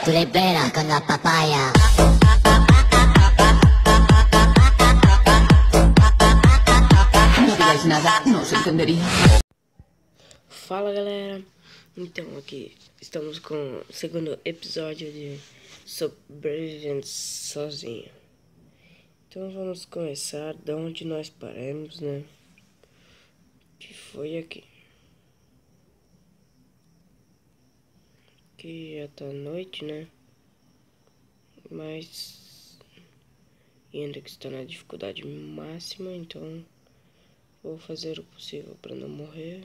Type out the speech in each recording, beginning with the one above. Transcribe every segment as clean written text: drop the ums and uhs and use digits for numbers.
tu libera con la papaya. No digáis nada, no se entendería. Fala galera, então aqui estamos com o segundo episódio de Sobreviventes Sozinho. Então vamos começar de onde nós paramos, né? Que foi aqui. Que já tá noite, né? Mas ainda que está na dificuldade máxima, então vou fazer o possível para não morrer.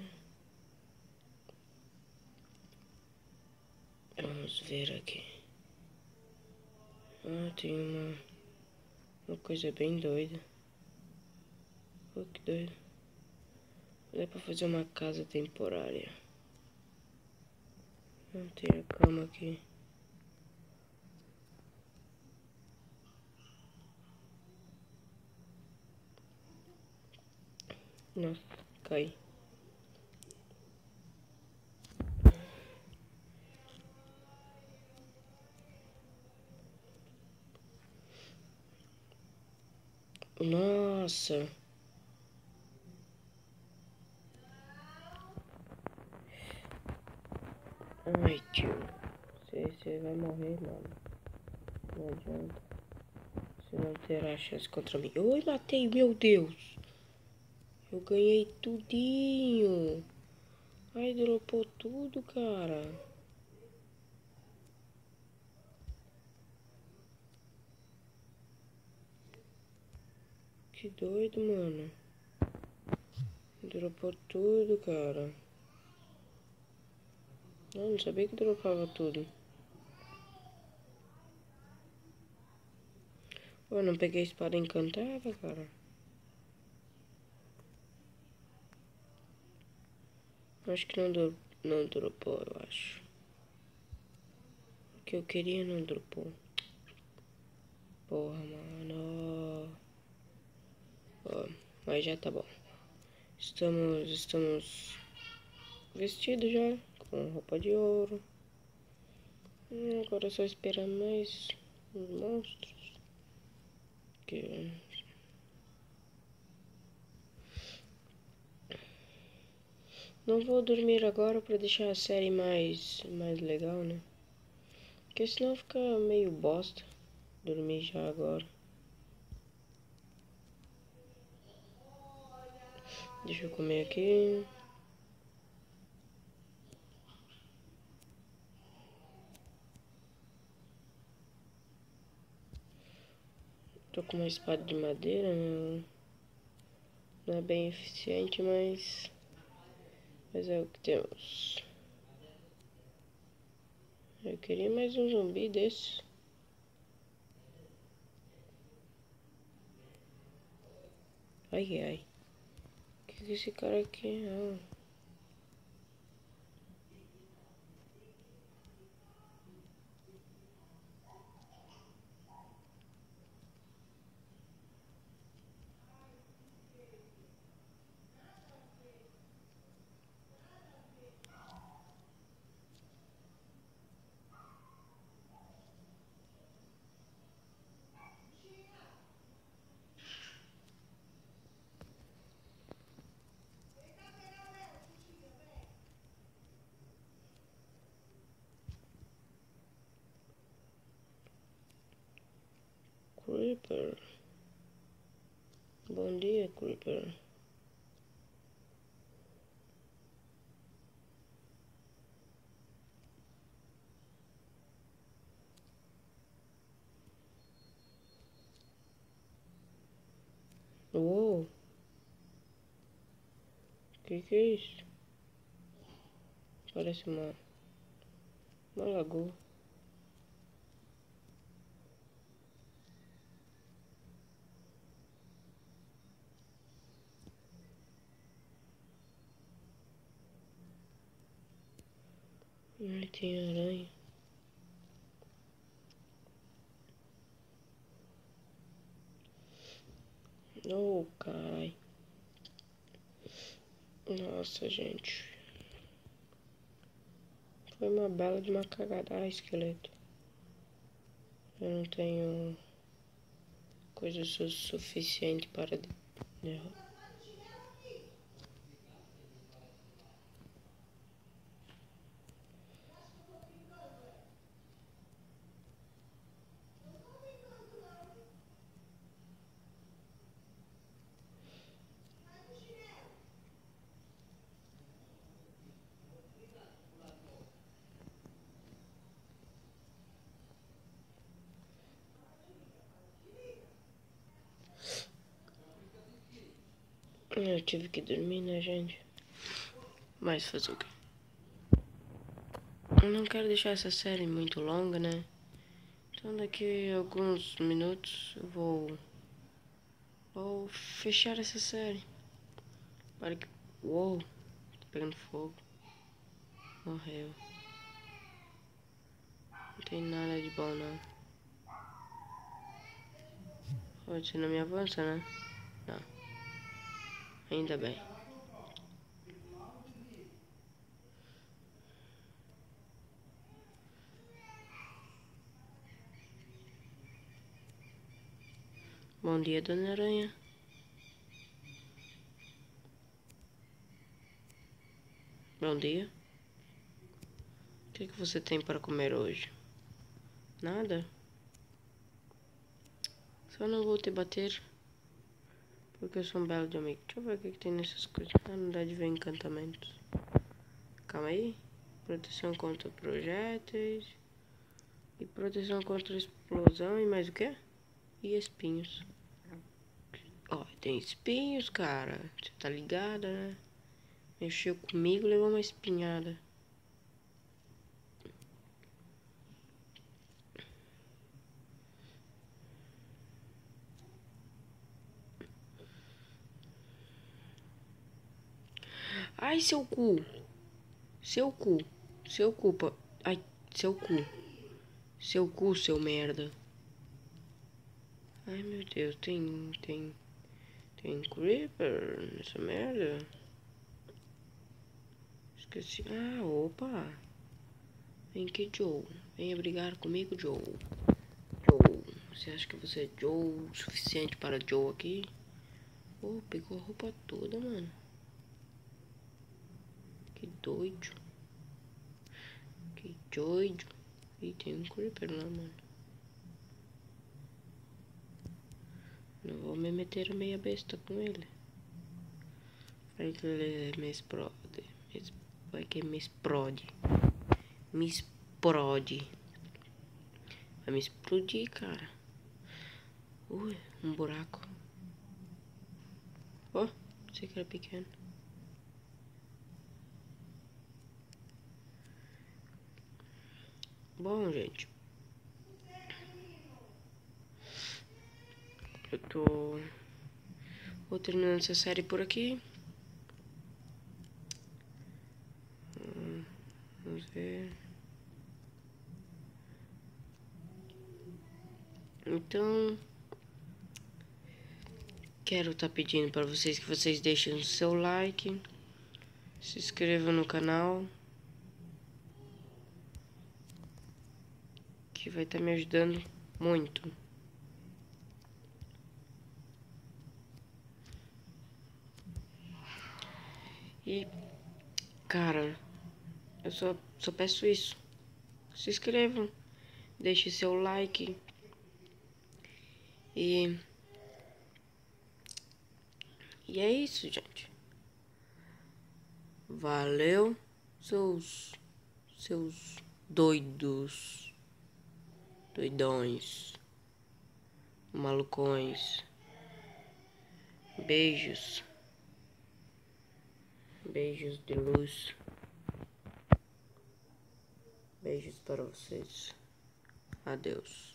Vamos ver aqui. Tem uma coisa bem doida. Que doido. Dá pra fazer uma casa temporária. Tem a cama aqui. Nossa, cai. Nossa. Ai, tio. Você vai morrer, mano. Não adianta. Você não terá chance contra mim. Oi, matei, meu Deus. Eu ganhei tudinho. Ai, dropou tudo, cara. Que doido, mano. Dropou tudo, cara. Não sabia que dropava tudo. Eu não peguei a espada encantada, cara. Acho que não dropou, eu acho. O que eu queria não dropou. Porra, mano. Ó, mas já tá bom. Estamos vestidos já, com roupa de ouro. Agora é só esperar mais uns monstros. Não vou dormir agora pra deixar a série mais legal, né? Porque senão fica meio bosta dormir já agora. Deixa eu comer aqui. Tô com uma espada de madeira, né? Não é bem eficiente, mas é o que temos. Eu queria mais um zumbi desse. Ai, ai. O que é esse cara aqui? Creeper. Bom dia, Creeper. Uou. Que é isso? Parece uma lagoa. Ai, tem aranha. Oh, carai. Nossa, gente. Foi uma bela de uma cagada. Ai, esqueleto. Eu não tenho coisa suficiente para derrotar. Eu tive que dormir, né, gente? Mas fazer o quê? Eu não quero deixar essa série muito longa, né? Então daqui a alguns minutos eu vou fechar essa série. Para que... Uou, tá pegando fogo. Morreu. Não tem nada de bom, não. Você não me avança, né? Não. Ainda bem. Bom dia, Dona Aranha. Bom dia. O que você tem para comer hoje? Nada? Só não vou te bater. Porque eu sou um belo de amigo. Deixa eu ver o que tem nessas coisas. Ah, não dá de ver encantamentos. Calma aí. Proteção contra projéteis. E proteção contra explosão. E mais o que? E espinhos. Ó, tem espinhos, cara. Você tá ligada, né? Mexeu comigo, levou uma espinhada. Ai, seu cu. Seu cu. Seu cu. Ai, seu cu. Seu cu, seu merda. Ai, meu Deus. Tem creeper nessa merda. Esqueci. Ah, opa. Vem aqui, Joe. Venha brigar comigo, Joe. Joe. Você acha que você é Joe o suficiente para Joe aqui? Oh, pegou a roupa toda, mano. Que doido. Que doido. Ih, tem um creeper lá, mano. Não vou me meter meia besta com ele. Vai que ele me explode. Vai que me explode. Me explode. Vai me explodir, cara. Ui, um buraco. Ó, sei que era pequeno. Bom, gente. Vou terminando essa série por aqui. Vamos ver. Então, quero estar pedindo para vocês que vocês deixem o seu like, se inscrevam no canal, que vai estar me ajudando muito. E, cara, eu só peço isso. Se inscrevam, deixe seu like e é isso, gente. Valeu, seus doidões, malucões. Beijos. Beijos de luz. Beijos para vocês. Adeus.